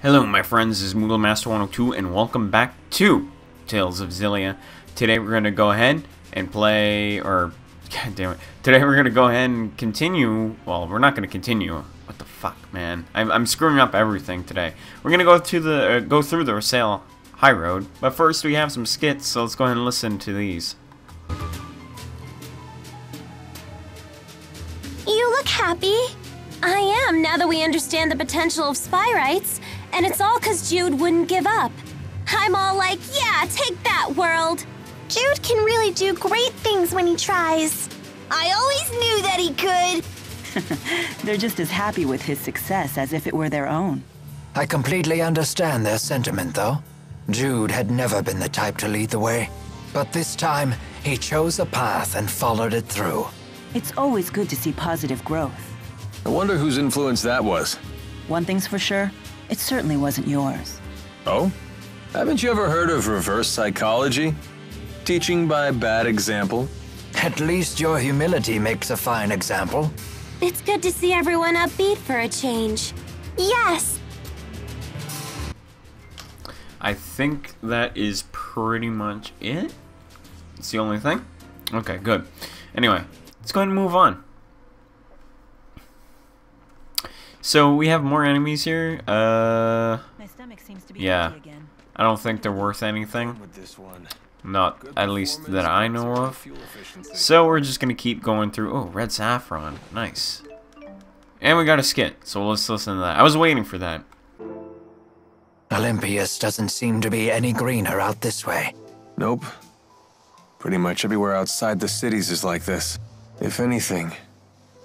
Hello my friends, this is Milla Master 102 and welcome back to Tales of Xillia. Today we're going to go ahead and play, god damn it. Today we're going to go ahead and continue, well we're not going to continue. What the fuck, man. I'm screwing up everything today. We're going to go through the Rosail High Road, but first we have some skits, so let's go ahead and listen to these. You look happy. I am, now that we understand the potential of Spyrites. And it's all because Jude wouldn't give up. I'm all like, yeah, take that, world. Jude can really do great things when he tries. I always knew that he could. They're just as happy with his success as if it were their own. I completely understand their sentiment, though. Jude had never been the type to lead the way. But this time, he chose a path and followed it through. It's always good to see positive growth. I wonder whose influence that was. One thing's for sure, it certainly wasn't yours. Oh? Haven't you ever heard of reverse psychology? Teaching by bad example? At least your humility makes a fine example. It's good to see everyone upbeat for a change. Yes. I think that is pretty much it. It's the only thing? Okay, good. Anyway, let's go ahead and move on. So we have more enemies here. My stomach seems to be yeah. empty again. I don't think they're worth anything. Not at least that I know of. So we're just gonna keep going through. Oh, red saffron, nice. And we got a skit, so let's listen to that. I was waiting for that. Olympius doesn't seem to be any greener out this way. Nope. Pretty much everywhere outside the cities is like this. If anything,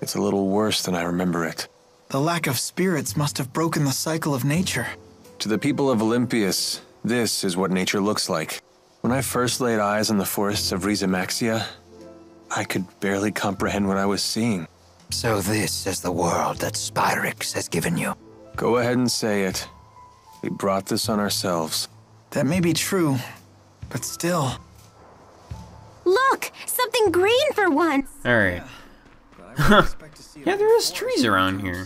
it's a little worse than I remember it. The lack of spirits must have broken the cycle of nature. To the people of Olympius, this is what nature looks like. When I first laid eyes on the forests of Rizamaxia, I could barely comprehend what I was seeing. So this is the world that Spyrix has given you. Go ahead and say it. We brought this on ourselves. That may be true, but still. Look, something green for once. Alright. Yeah, there is trees around here.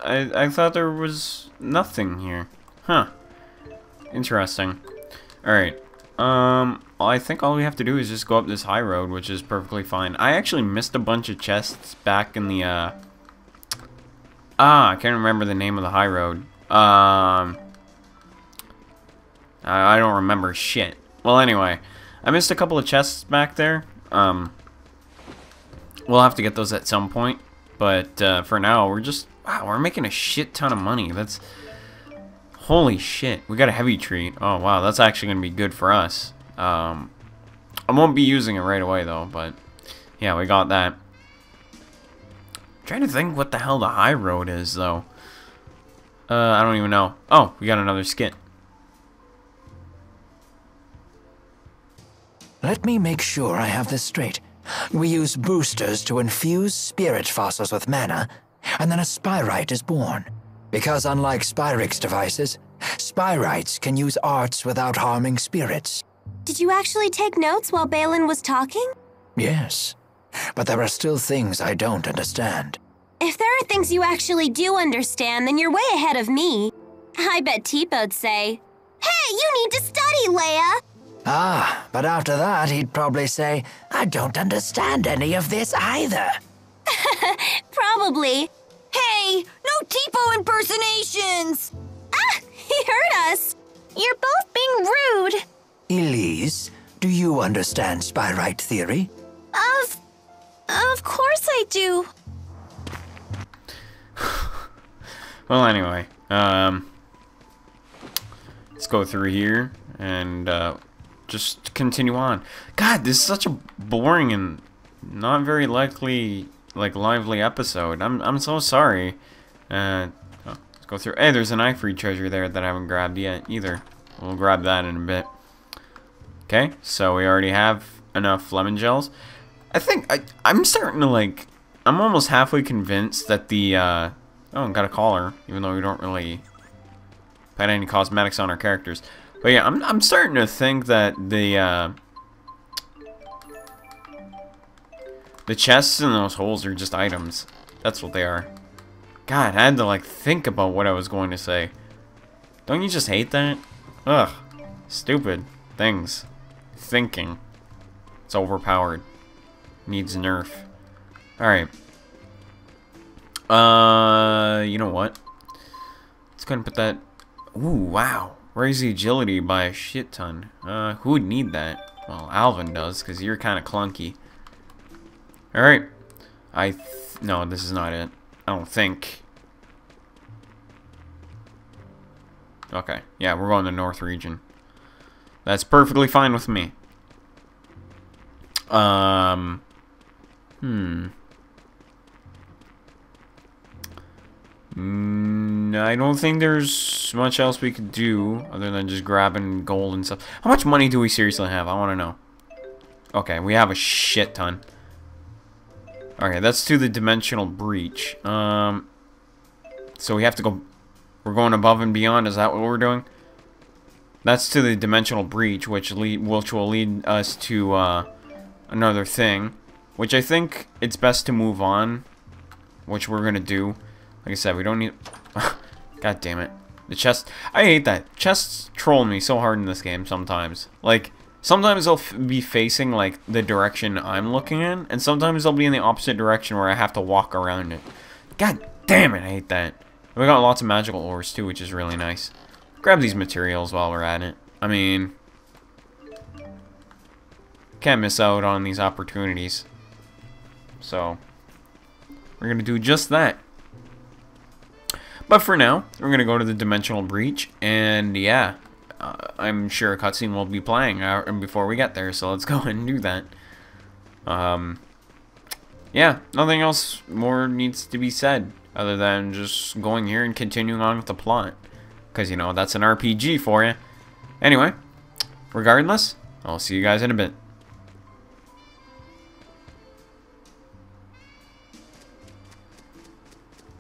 I thought there was nothing here. Huh. Interesting. Alright. I think all we have to do is just go up this high road, which is perfectly fine. I actually missed a bunch of chests back in the, I can't remember the name of the high road. I don't remember shit. Well, anyway. I missed a couple of chests back there. We'll have to get those at some point. But, for now, wow, we're making a shit ton of money. That's... Holy shit. We got a heavy tree. Oh, wow, that's actually going to be good for us. I won't be using it right away, though, but... Yeah, we got that. I'm trying to think what the hell the high road is, though. I don't even know. Oh, we got another skit. Let me make sure I have this straight. We use boosters to infuse spirit fossils with mana, and then a Spyrite is born. Because unlike Spyrix devices, Spyrites can use arts without harming spirits. Did you actually take notes while Balin was talking? Yes, but there are still things I don't understand. If there are things you actually do understand, then you're way ahead of me. I bet Teepo'd say, "Hey, you need to study, Leia!" Ah, but after that, he'd probably say, "I don't understand any of this either." Probably. Hey, no Tipo impersonations! Ah, he heard us. You're both being rude. Elise, do you understand Spyrite theory? Of course I do. Well, anyway, let's go through here and just continue on. God, this is such a boring and not very lively episode. I'm so sorry. Let's go through. Hey, there's an ivory treasure there that I haven't grabbed yet either. We'll grab that in a bit. Okay, so we already have enough lemon gels. I think I'm starting to I'm almost halfway convinced that the oh, got a collar, even though we don't really put any cosmetics on our characters. But yeah, I'm starting to think that the chests in those holes are just items. That's what they are. God, I had to think about what I was going to say. Don't you just hate that? Ugh. Stupid things. Thinking. It's overpowered. Needs nerf. Alright. You know what? Let's go ahead and put that... Ooh, wow. Raise the agility by a shit ton. Who would need that? Well, Alvin does, because you're kind of clunky. Alright. No, this is not it. I don't think. Okay. Yeah, we're going to the North region. That's perfectly fine with me. I don't think there's much else we could do other than just grabbing gold and stuff. How much money do we seriously have? I want to know. Okay, we have a shit ton. Okay, that's to the dimensional breach. So we have to go... We're going above and beyond? Is that what we're doing? That's to the dimensional breach, which will lead us to another thing. Which I think it's best to move on. Which we're going to do. Like I said, we don't need... God damn it. The chest... I hate that. Chests troll me so hard in this game sometimes. Like, sometimes they'll be facing, like, the direction I'm looking in. And sometimes they'll be in the opposite direction where I have to walk around it. God damn it, I hate that. We got lots of magical ores, too, which is really nice. Grab these materials while we're at it. I mean... Can't miss out on these opportunities. So... We're gonna do just that. But for now, we're going to go to the Dimensional Breach, and yeah, I'm sure a cutscene will be playing before we get there, so let's go ahead and do that. Yeah, nothing else more needs to be said, other than just going here and continuing on with the plot. Because, you know, that's an RPG for you. Anyway, regardless, I'll see you guys in a bit.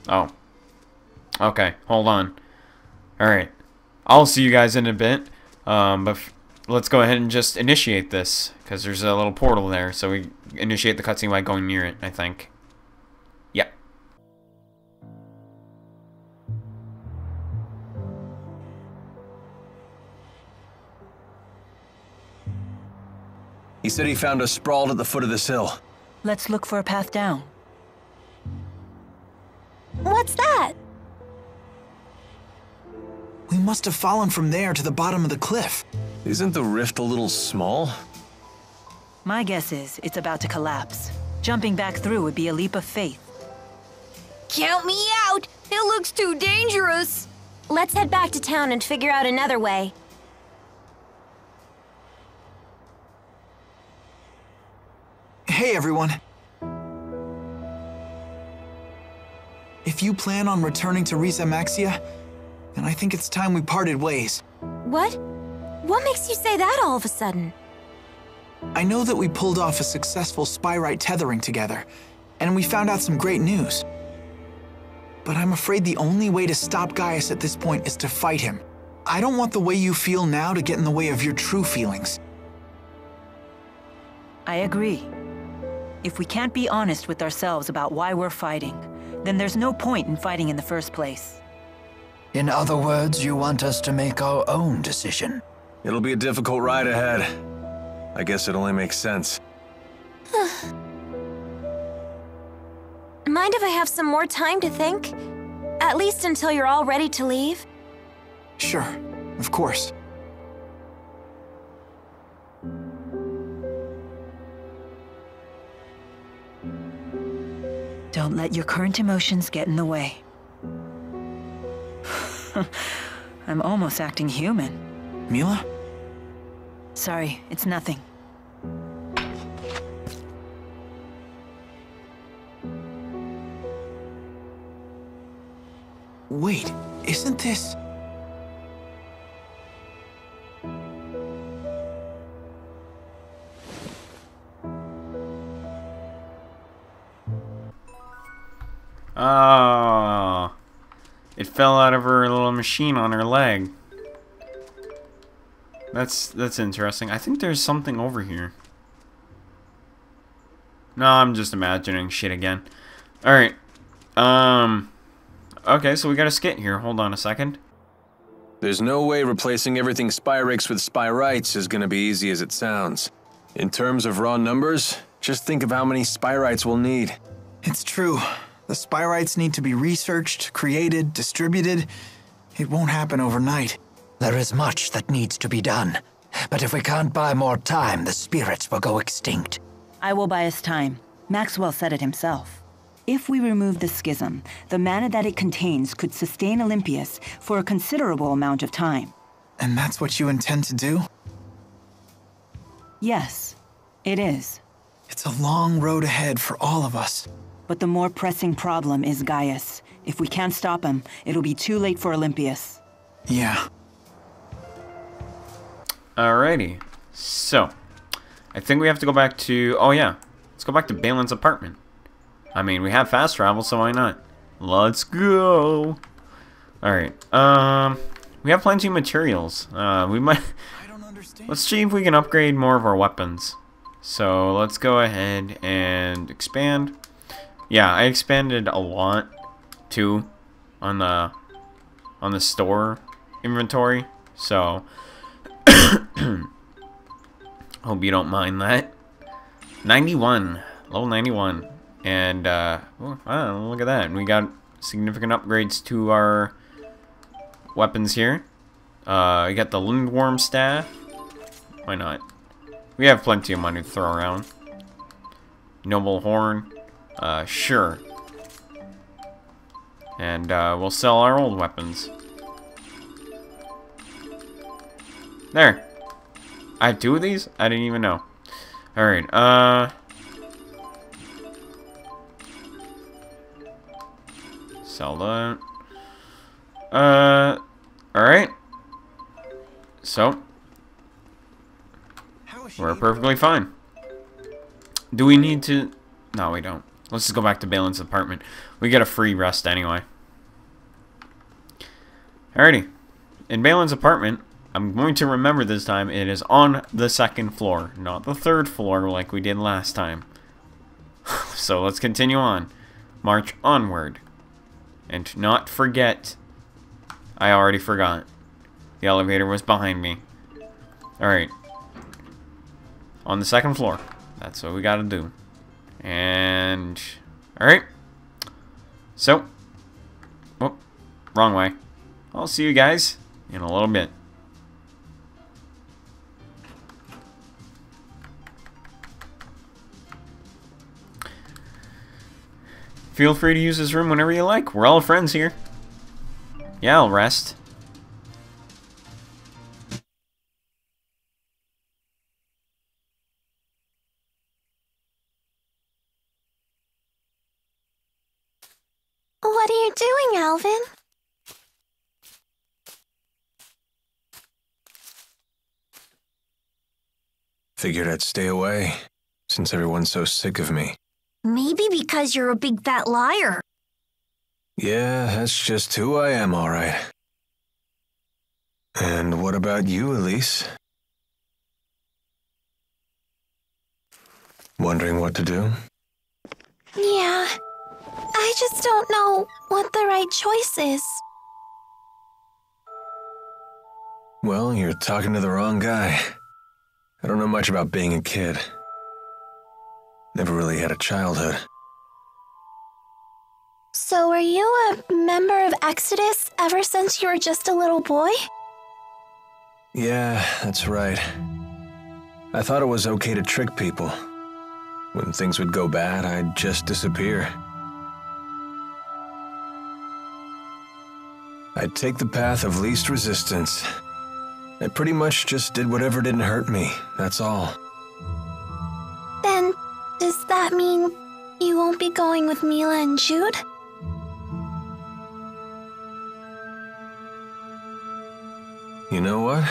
Oh. Okay, hold on. Alright. I'll see you guys in a bit. But let's go ahead and just initiate this. Because there's a little portal there. So we initiate the cutscene by going near it, I think. Yep. He said he found us sprawled at the foot of this hill. Let's look for a path down. What's that? We must have fallen from there to the bottom of the cliff. Isn't the rift a little small? My guess is it's about to collapse. Jumping back through would be a leap of faith. Count me out! It looks too dangerous! Let's head back to town and figure out another way. Hey, everyone. If you plan on returning to Xillia, then I think it's time we parted ways. What? What makes you say that all of a sudden? I know that we pulled off a successful Spyrite tethering together, and we found out some great news. But I'm afraid the only way to stop Gaius at this point is to fight him. I don't want the way you feel now to get in the way of your true feelings. I agree. If we can't be honest with ourselves about why we're fighting, then there's no point in fighting in the first place. In other words, you want us to make our own decision. It'll be a difficult ride ahead. I guess it only makes sense. Mind if I have some more time to think? At least until you're all ready to leave? Sure, of course. Don't let your current emotions get in the way. I'm almost acting human. Milla? Sorry, it's nothing. Wait, isn't this... Oh, it fell out of her little machine on her leg. That's interesting. I think there's something over here. No, I'm just imagining shit again. Alright. Okay, so we got a skit here. Hold on a second. There's no way replacing everything Spyrix with Spyrites is gonna be easy as it sounds. In terms of raw numbers, just think of how many Spyrites we'll need. It's true. The Spyrites need to be researched, created, distributed. It won't happen overnight. There is much that needs to be done. But if we can't buy more time, the spirits will go extinct. I will buy us time. Maxwell said it himself. If we remove the schism, the mana that it contains could sustain Olympius for a considerable amount of time. And that's what you intend to do? Yes, it is. It's a long road ahead for all of us. But the more pressing problem is Gaius. If we can't stop him, it'll be too late for Olympius. Yeah. Alrighty. So, I think we have to go back to... Oh, yeah. Let's go back to Balin's apartment. I mean, we have fast travel, so why not? Let's go. Alright. We have plenty of materials. We might... I don't understand. Let's see if we can upgrade more of our weapons. So, let's go ahead and expand. Yeah, I expanded a lot, too, on the store inventory. So... hope you don't mind that. 91, level 91, and oh, wow, look at that. We got significant upgrades to our weapons here. We got the Lindworm staff. Why not? We have plenty of money to throw around. Noble horn, sure. And we'll sell our old weapons. There. I have 2 of these? I didn't even know. Alright, sell that. Alright. So. We're perfectly fine. Do we need to... No, we don't. Let's just go back to Balin's apartment. We get a free rest anyway. Alrighty. In Balin's apartment... I'm going to remember this time it is on the 2nd floor, not the 3rd floor like we did last time. So let's continue on. March onward. And not forget. I already forgot. The elevator was behind me. Alright. On the 2nd floor. That's what we gotta do. And... Alright. So. Oh, wrong way. I'll see you guys in a little bit. Feel free to use this room whenever you like. We're all friends here. Yeah, I'll rest. What are you doing, Alvin? Figured I'd stay away, since everyone's so sick of me. Maybe because you're a big fat liar. Yeah, that's just who I am, alright. And what about you, Elise? Wondering what to do? Yeah. I just don't know what the right choice is. Well, you're talking to the wrong guy. I don't know much about being a kid. Never really had a childhood. So were you a member of Exodus ever since you were just a little boy? Yeah, that's right. I thought it was okay to trick people. When things would go bad, I'd just disappear. I'd take the path of least resistance. I pretty much just did whatever didn't hurt me, that's all. Then, does that mean you won't be going with Milla and Jude? You know what?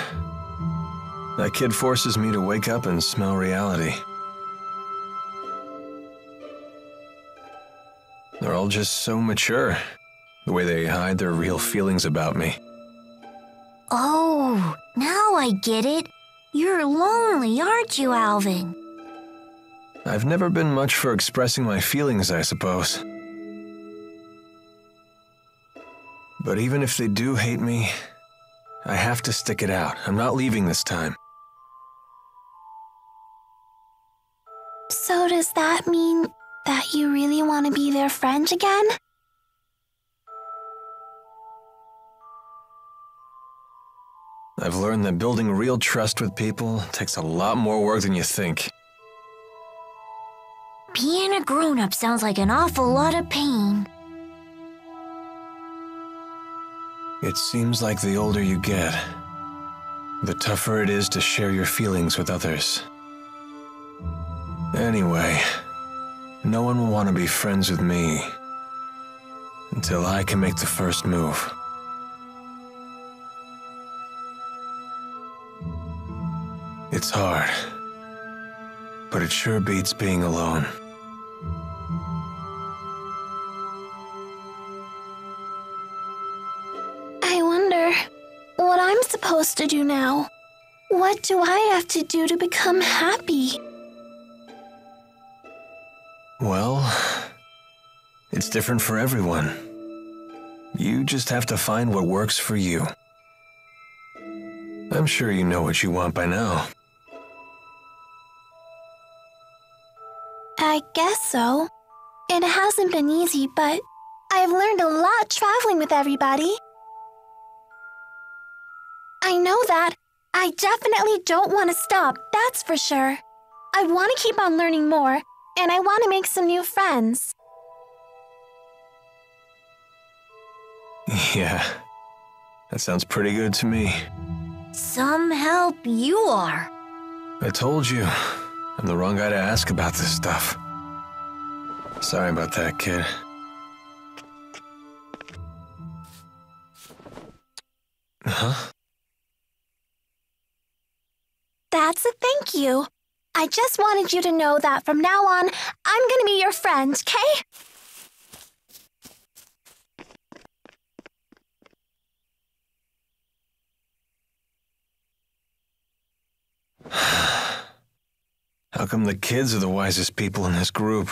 That kid forces me to wake up and smell reality. They're all just so mature, the way they hide their real feelings about me. Oh, now I get it. You're lonely, aren't you, Alvin? I've never been much for expressing my feelings, I suppose. But even if they do hate me, I have to stick it out. I'm not leaving this time. So does that mean that you really want to be their friend again? I've learned that building real trust with people takes a lot more work than you think. Being a grown-up sounds like an awful lot of pain. It seems like the older you get, the tougher it is to share your feelings with others. Anyway, no one will want to be friends with me until I can make the first move. It's hard, but it sure beats being alone. I wonder what I'm supposed to do now. What do I have to do to become happy? Well, it's different for everyone. You just have to find what works for you. I'm sure you know what you want by now. I guess so. It hasn't been easy, but I've learned a lot traveling with everybody. I know that. I definitely don't want to stop, that's for sure. I want to keep on learning more, and I want to make some new friends. Yeah, that sounds pretty good to me. Some help you are. I told you, I'm the wrong guy to ask about this stuff. Sorry about that, kid. Huh? That's a thank you. I just wanted you to know that from now on, I'm gonna be your friend, okay? How come the kids are the wisest people in this group?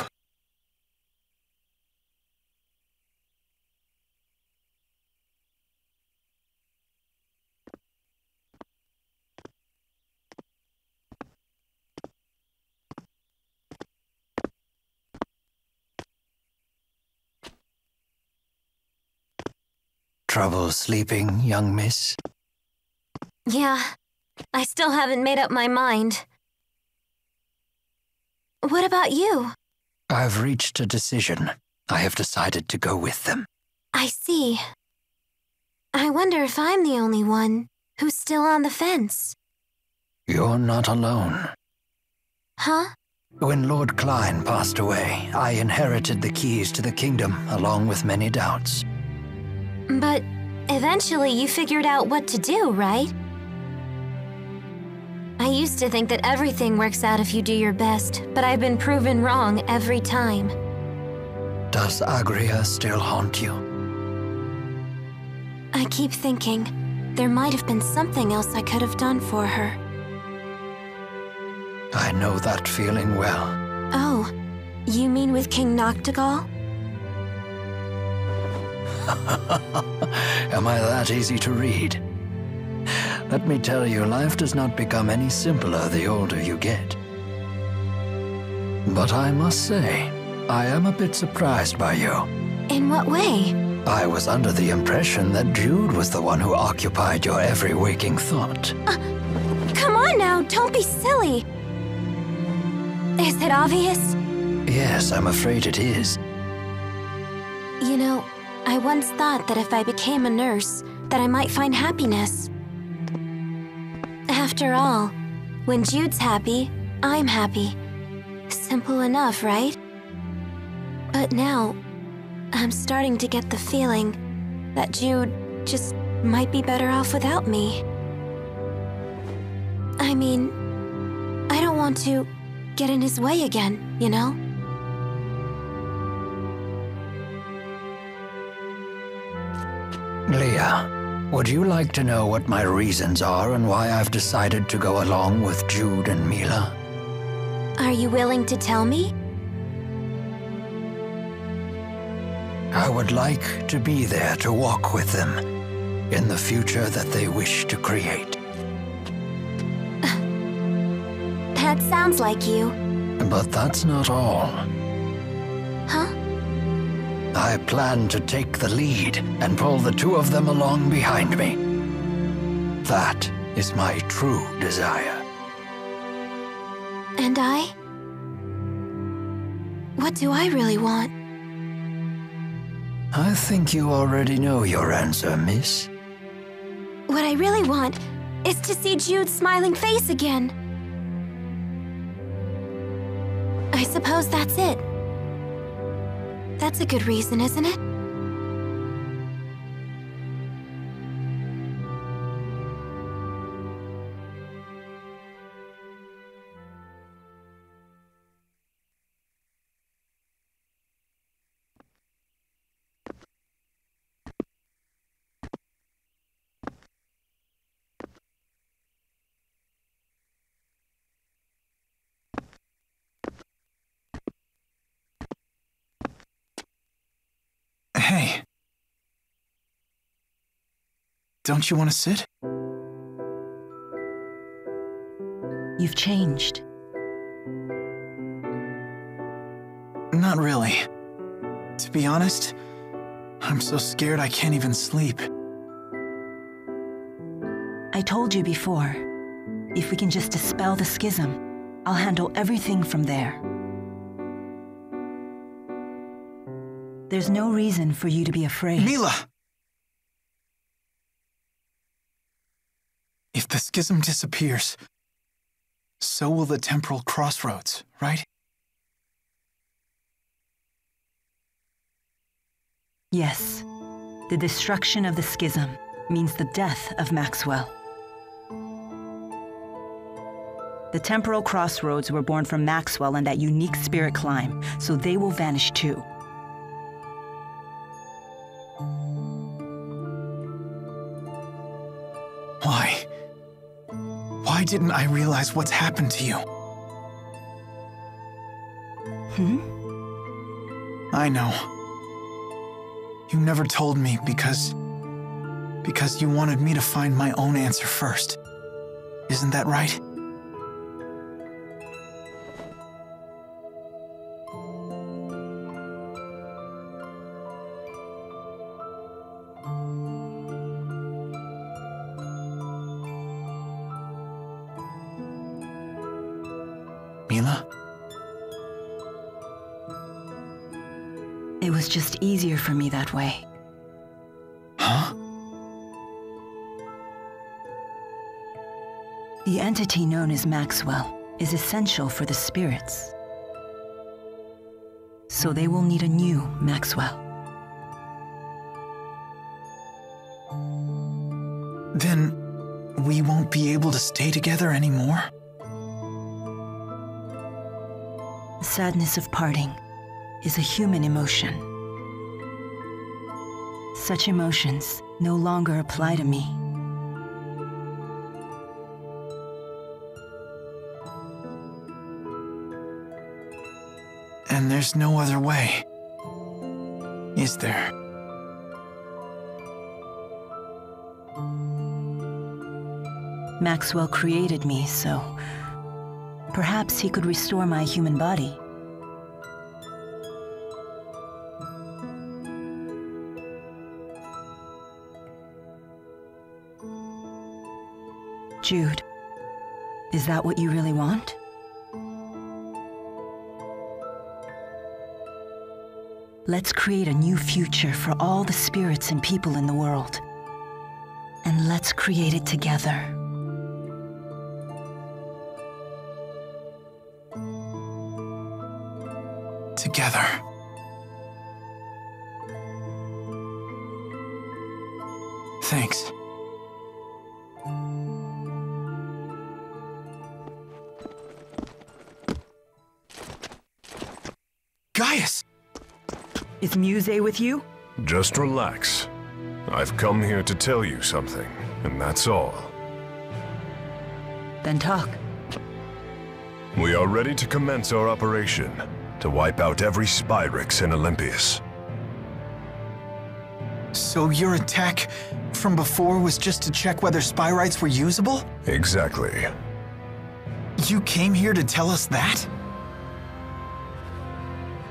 Trouble sleeping, young miss? Yeah, I still haven't made up my mind. What about you? I've reached a decision. I have decided to go with them. I see. I wonder if I'm the only one who's still on the fence. You're not alone. Huh? When Lord Klein passed away, I inherited the keys to the kingdom along with many doubts. But eventually you figured out what to do, right? I used to think that everything works out if you do your best, but I've been proven wrong every time. Does Agria still haunt you? I keep thinking there might have been something else I could have done for her. I know that feeling well. Oh, you mean with King Noctigal? Am I that easy to read? Let me tell you, life does not become any simpler the older you get. But I must say, I am a bit surprised by you. In what way? I was under the impression that Jude was the one who occupied your every waking thought. Come on now, don't be silly. Is it obvious? Yes, I'm afraid it is. You know, I once thought that if I became a nurse, that I might find happiness. After all, when Jude's happy, I'm happy. Simple enough, right? But now, I'm starting to get the feeling that Jude just might be better off without me. I mean, I don't want to get in his way again, you know? Leah, would you like to know what my reasons are and why I've decided to go along with Jude and Milla? Are you willing to tell me? I would like to be there to walk with them. in the future that they wish to create. That sounds like you. But that's not all. Huh? I plan to take the lead and pull the two of them along behind me. That is my true desire. And I? What do I really want? I think you already know your answer, miss. What I really want is to see Jude's smiling face again. I suppose that's it. That's a good reason, isn't it? Hey. Don't you want to sit? You've changed. Not really. To be honest, I'm so scared I can't even sleep. I told you before, if we can just dispel the schism, I'll handle everything from there. There's no reason for you to be afraid. Milla! If the schism disappears, so will the temporal crossroads, right? Yes. The destruction of the schism means the death of Maxwell. The temporal crossroads were born from Maxwell and that unique spirit climb, so they will vanish too. Why? Why didn't I realize what's happened to you? I know. You never told me because you wanted me to find my own answer first. Isn't that right? Milla? It was just easier for me that way. Huh? The entity known as Maxwell is essential for the spirits. So they will need a new Maxwell. Then we won't be able to stay together anymore? The sadness of parting is a human emotion. Such emotions no longer apply to me. And there's no other way, is there? Maxwell created me, so perhaps he could restore my human body. Jude, is that what you really want? Let's create a new future for all the spirits and people in the world. And let's create it together. Together. Thanks. Gaius! Is Muse with you? Just relax. I've come here to tell you something, and that's all. Then talk. We are ready to commence our operation to wipe out every Spyrix in Olympias. So your attack from before was just to check whether Spyrites were usable? Exactly. You came here to tell us that?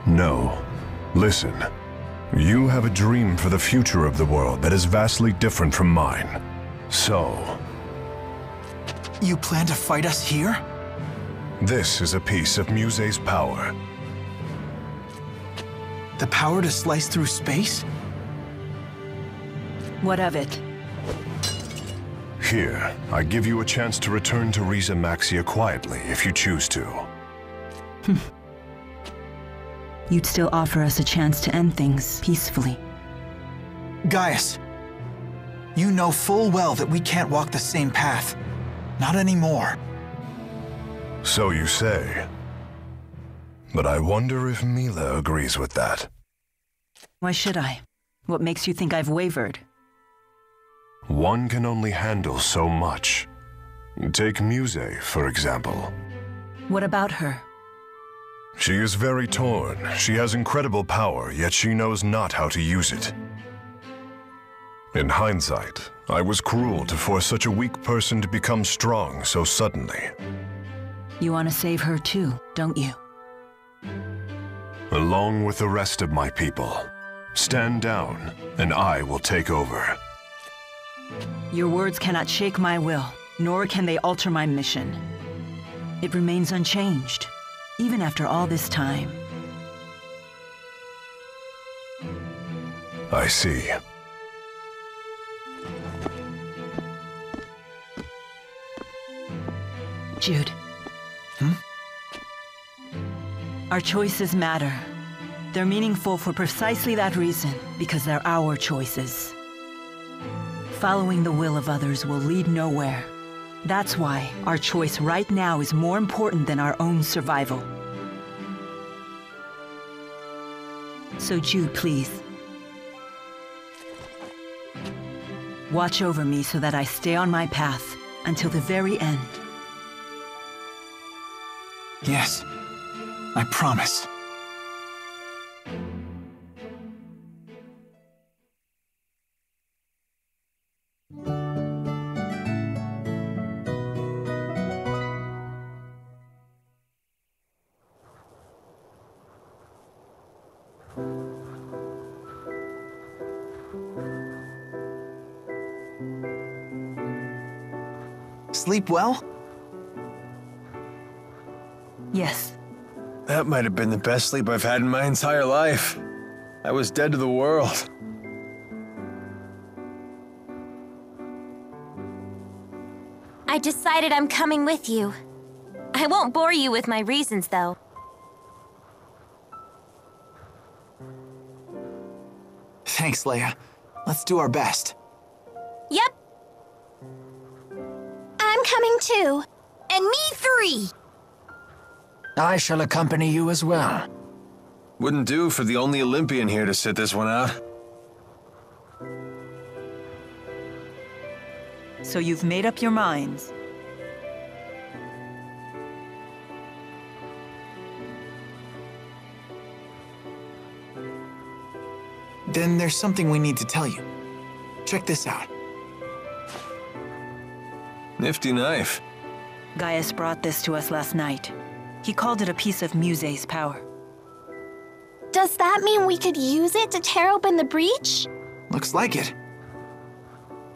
No. Listen. You have a dream for the future of the world that is vastly different from mine. So... You plan to fight us here? this is a piece of Muse's power. The power to slice through space? What of it? Here, I give you a chance to return to Xillia quietly if you choose to. You'd still offer us a chance to end things peacefully. Gaius, you know full well that we can't walk the same path. Not anymore. So you say. But I wonder if Milla agrees with that. Why should I? What makes you think I've wavered? One can only handle so much. Take Muse, for example. What about her? She is very torn. She has incredible power, yet she knows not how to use it. In hindsight, I was cruel to force such a weak person to become strong so suddenly. You want to save her too, don't you? Along with the rest of my people. Stand down, and I will take over. Your words cannot shake my will, nor can they alter my mission. It remains unchanged, even after all this time. I see. Jude. Our choices matter. They're meaningful for precisely that reason, because they're our choices. Following the will of others will lead nowhere. That's why our choice right now is more important than our own survival. So Jude, please. Watch over me so that I stay on my path until the very end. Yes, I promise. Sleep well? Yes. That might have been the best sleep I've had in my entire life. I was dead to the world. I decided I'm coming with you. I won't bore you with my reasons, though. Thanks, Leia. Let's do our best. Yep. I'm coming too. And me 3. I shall accompany you as well. Wouldn't do for the only Olympian here to sit this one out. So you've made up your minds. Then there's something we need to tell you. Check this out. Nifty knife. Gaius brought this to us last night. He called it a piece of Muse's power. Does that mean we could use it to tear open the breach? Looks like it.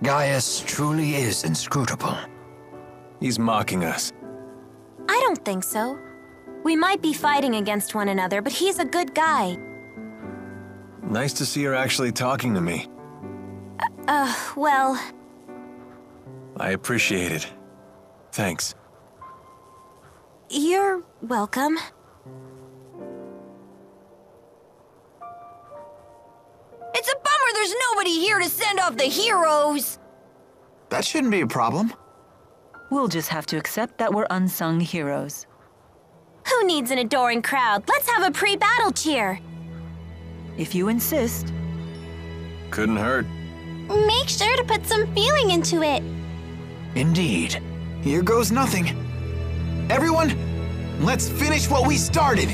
Gaius truly is inscrutable. He's mocking us. I don't think so. We might be fighting against one another, but he's a good guy. Nice to see her actually talking to me. Well... I appreciate it. Thanks. You're welcome. It's a bummer there's nobody here to send off the heroes. That shouldn't be a problem. We'll just have to accept that we're unsung heroes. Who needs an adoring crowd? Let's have a pre-battle cheer. If you insist. Couldn't hurt. Make sure to put some feeling into it. Indeed. Here goes nothing. Everyone, let's finish what we started.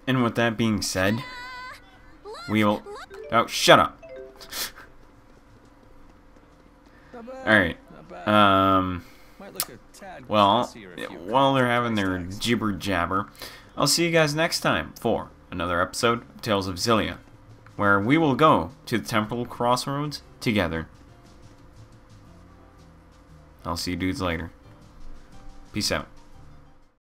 And with that being said, we'll... Oh, shut up. Alright. Well, while they're having their jibber jabber, I'll see you guys next time for another episode of Tales of Xillia, where we will go to the temporal crossroads together. I'll see you dudes later. Peace out.